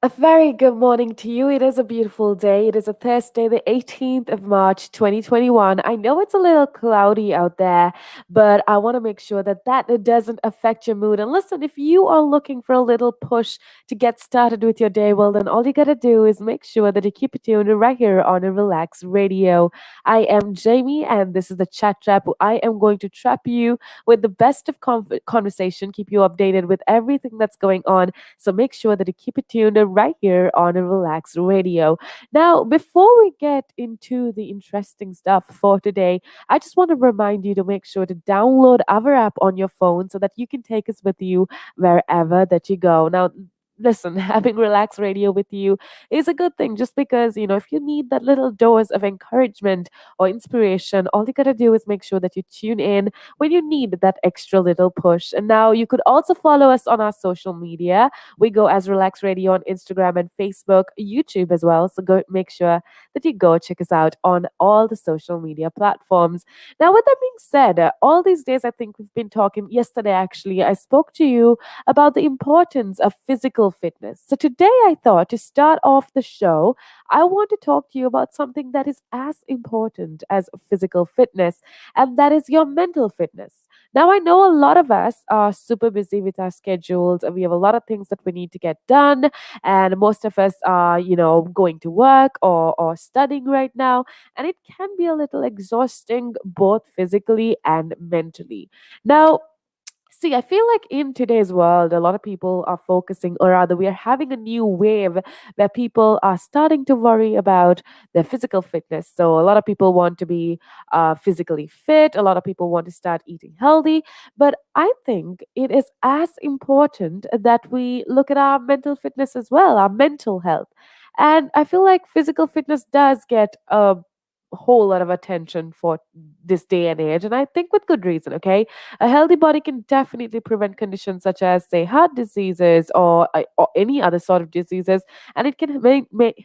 A very good morning to you. It is a beautiful day. It is a Thursday, the 18th of March, 2021. I know it's a little cloudy out there, but I want to make sure that it doesn't affect your mood. And listen, if you are looking for a little push to get started with your day, well, then all you got to do is make sure that you keep it tuned right here on a Relax Radio. I am Jamie, and this is the Chat Trap. I am going to trap you with the best of conversation, keep you updated with everything that's going on, so make sure that you keep it tuned right here on a Relax Radio. Now, before we get into the interesting stuff for today, I just want to remind you to make sure to download our app on your phone so that you can take us with you wherever that you go. Now, listen, having Relax Radio with you is a good thing just because, if you need that little dose of encouragement or inspiration, all you got to do is make sure that you tune in when you need that extra little push. And now you could also follow us on our social media. We go as Relax Radio on Instagram and Facebook, YouTube as well. So go make sure that you go check us out on all the social media platforms. Now, with that being said, all these days I think we've been talking. Yesterday, actually, I spoke to you about the importance of physical fitness. So today, I thought to start off the show, I want to talk to you about something that is as important as physical fitness, and that is your mental fitness. Now, I know a lot of us are super busy with our schedules and we have a lot of things that we need to get done. And most of us are, going to work or studying right now. And it can be a little exhausting both physically and mentally. Now, see, I feel like in today's world, a lot of people are focusing, or rather, we are having a new wave where people are starting to worry about their physical fitness. So, a lot of people want to be physically fit, a lot of people want to start eating healthy. But I think it is as important that we look at our mental fitness as well, our mental health. And I feel like physical fitness does get a whole lot of attention for this day and age, and I think with good reason. Okay, a healthy body can definitely prevent conditions such as, say, heart diseases or any other sort of diseases, and it can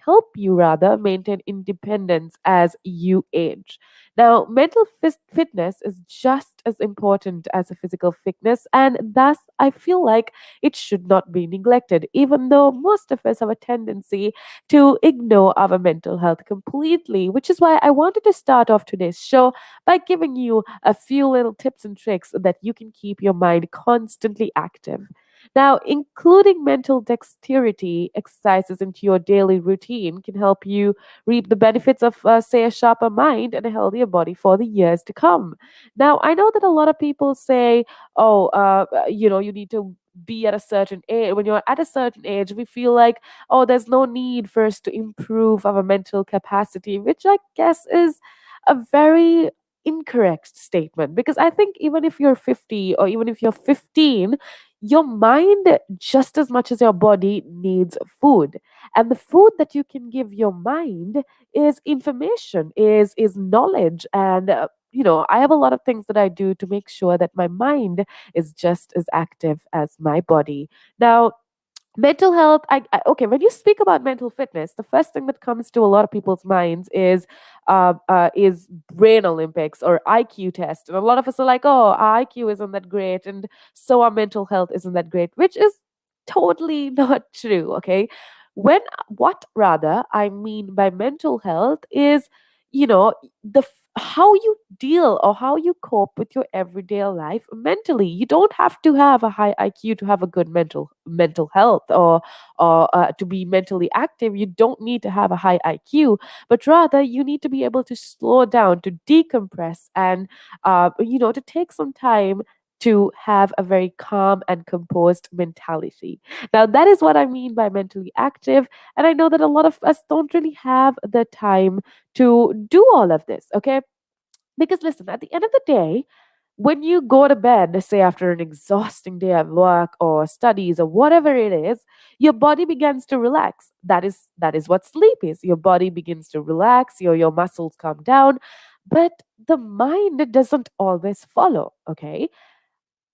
help you rather maintain independence as you age. Now, mental fitness is just as important as a physical fitness, and thus I feel like it should not be neglected, even though most of us have a tendency to ignore our mental health completely, which is why I wanted to start off today's show by giving you a few little tips and tricks that you can keep your mind constantly active. Now, including mental dexterity exercises into your daily routine can help you reap the benefits of, say, a sharper mind and a healthier body for the years to come. Now, I know that a lot of people say, oh, you need to be at a certain age. When you're at a certain age, we feel like, oh, there's no need for us to improve our mental capacity, which I guess is a very incorrect statement, because I think even if you're 50 or even if you're 15, your mind just as much as your body needs food, and the food that you can give your mind is information, is knowledge. And I have a lot of things that I do to make sure that my mind is just as active as my body. Now, mental health, okay, when you speak about mental fitness, the first thing that comes to a lot of people's minds is brain olympics or IQ test, and a lot of us are like, oh, our IQ isn't that great, and so our mental health isn't that great, which is totally not true. Okay, when what rather I mean by mental health is, you know how you deal or how you cope with your everyday life mentally. You don't have to have a high IQ to have a good mental health, or to be mentally active. You don't need to have a high IQ, but rather you need to be able to slow down, to decompress, and to take some time to have a very calm and composed mentality. Now, that is what I mean by mentally active. And I know that a lot of us don't really have the time to do all of this. Okay, because listen, at the end of the day, when you go to bed, say after an exhausting day of work or studies or whatever it is, your body begins to relax. That is what sleep is. Your body begins to relax, your muscles calm down, but the mind doesn't always follow. Okay,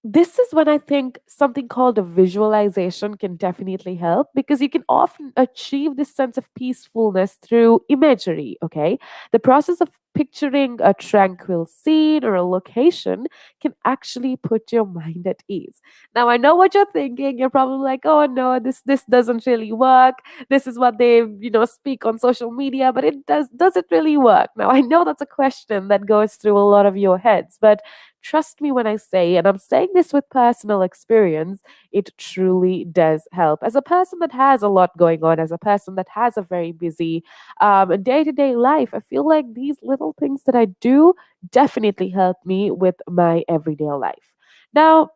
This is when I think something called a visualization can definitely help, because you can often achieve this sense of peacefulness through imagery. Okay. The process of picturing a tranquil scene or a location can actually put your mind at ease. Now, I know what you're thinking. You're probably like, oh no, this doesn't really work. This is what they, speak on social media, but does it really work? Now, I know that's a question that goes through a lot of your heads, but trust me when I say, and I'm saying this with personal experience, it truly does help. As a person that has a lot going on, as a person that has a very busy day to day life, I feel like these little things that I do definitely help me with my everyday life. Now,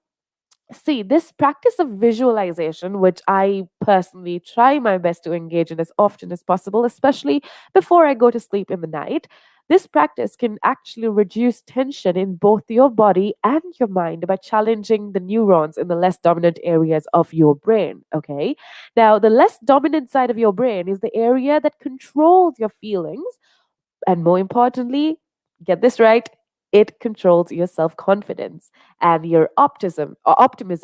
see, this practice of visualization, which I personally try my best to engage in as often as possible, especially before I go to sleep in the night, this practice can actually reduce tension in both your body and your mind by challenging the neurons in the less dominant areas of your brain. Okay. Now, the less dominant side of your brain is the area that controls your feelings, and more importantly, get this right, it controls your self confidence and your optimism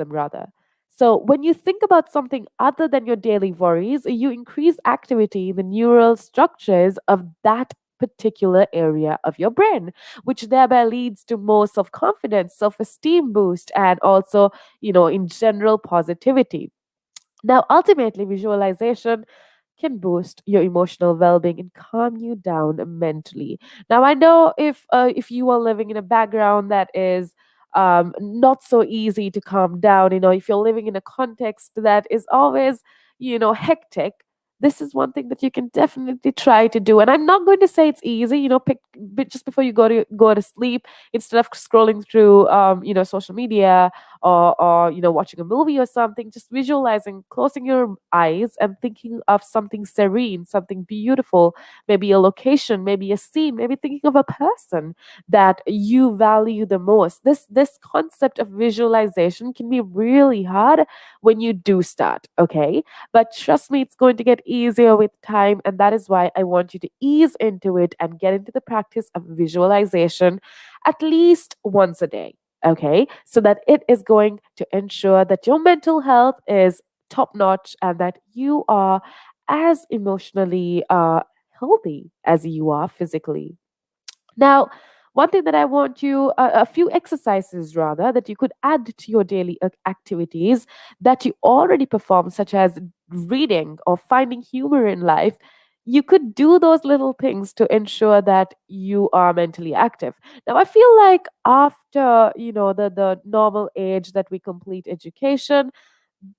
rather. So when you think about something other than your daily worries, you increase activity in the neural structures of that particular area of your brain, which thereby leads to more self confidence, self esteem boost, and also, in general positivity. Now, ultimately, visualization can boost your emotional well-being and calm you down mentally. Now, I know if you are living in a background that is not so easy to calm down, if you're living in a context that is always, hectic. This is one thing that you can definitely try to do, and I'm not going to say it's easy. Pick just before you go to sleep, instead of scrolling through, social media, or watching a movie or something, just visualizing, closing your eyes and thinking of something serene, something beautiful, maybe a location, maybe a scene, maybe thinking of a person that you value the most. This concept of visualization can be really hard when you do start, okay? But trust me, it's going to get easier with time, and that is why I want you to ease into it and get into the practice of visualization at least once a day, okay? So that it is going to ensure that your mental health is top notch and that you are as emotionally healthy as you are physically. Now, one thing that I want you, a few exercises rather, that you could add to your daily activities that you already perform, such as reading or finding humor in life. You could do those little things to ensure that you are mentally active. Now, I feel like after, the normal age that we complete education,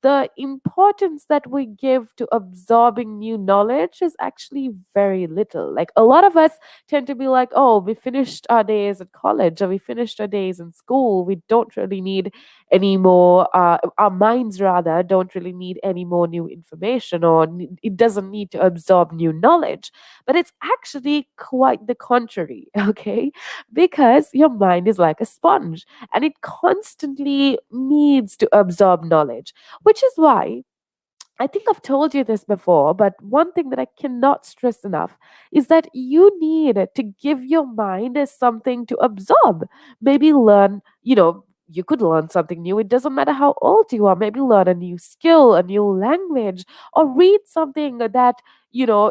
the importance that we give to absorbing new knowledge is actually very little. Like, a lot of us tend to be like, oh, we finished our days at college, or we finished our days in school. We don't really need any more, our minds rather don't really need any more new information, or it doesn't need to absorb new knowledge. But it's actually quite the contrary, okay? Because your mind is like a sponge, and it constantly needs to absorb knowledge, which is why I think I've told you this before, but one thing that I cannot stress enough is that you need to give your mind something to absorb. Maybe learn, you could learn something new. It doesn't matter how old you are. Maybe learn a new skill, a new language, or read something that,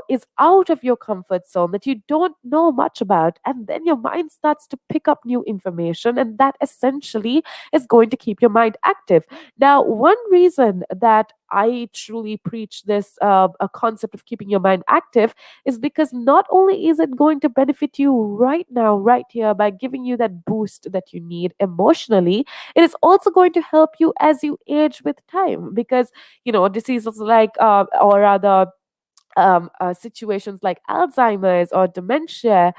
is out of your comfort zone that you don't know much about. And then your mind starts to pick up new information, and that essentially is going to keep your mind active. Now, one reason that I truly preach this a concept of keeping your mind active is because not only is it going to benefit you right now, right here, by giving you that boost that you need emotionally, it is also going to help you as you age with time. Because, diseases like, or rather, situations like Alzheimer's or dementia,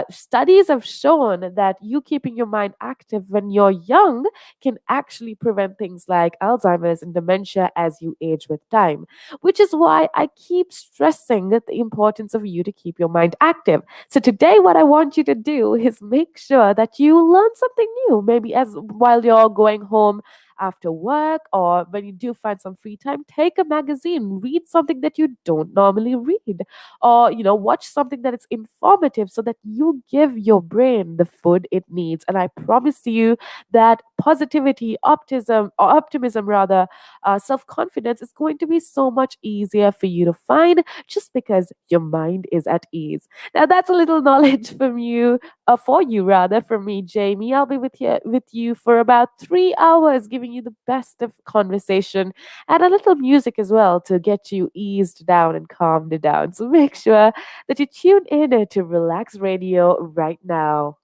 studies have shown that you keeping your mind active when you're young can actually prevent things like Alzheimer's and dementia as you age with time, which is why I keep stressing that the importance of you to keep your mind active. So today, what I want you to do is make sure that you learn something new, maybe as while you're going home. after work, or when you do find some free time, take a magazine, read something that you don't normally read, or watch something that is informative so that you give your brain the food it needs. And I promise you that positivity, optimism rather, self-confidence is going to be so much easier for you to find just because your mind is at ease. Now that's a little knowledge from you, for you rather, from me, Jamie. I'll be with you for about 3 hours, giving you the best of conversation and a little music as well to get you eased down and calmed down. So make sure that you tune in to Relax Radio right now.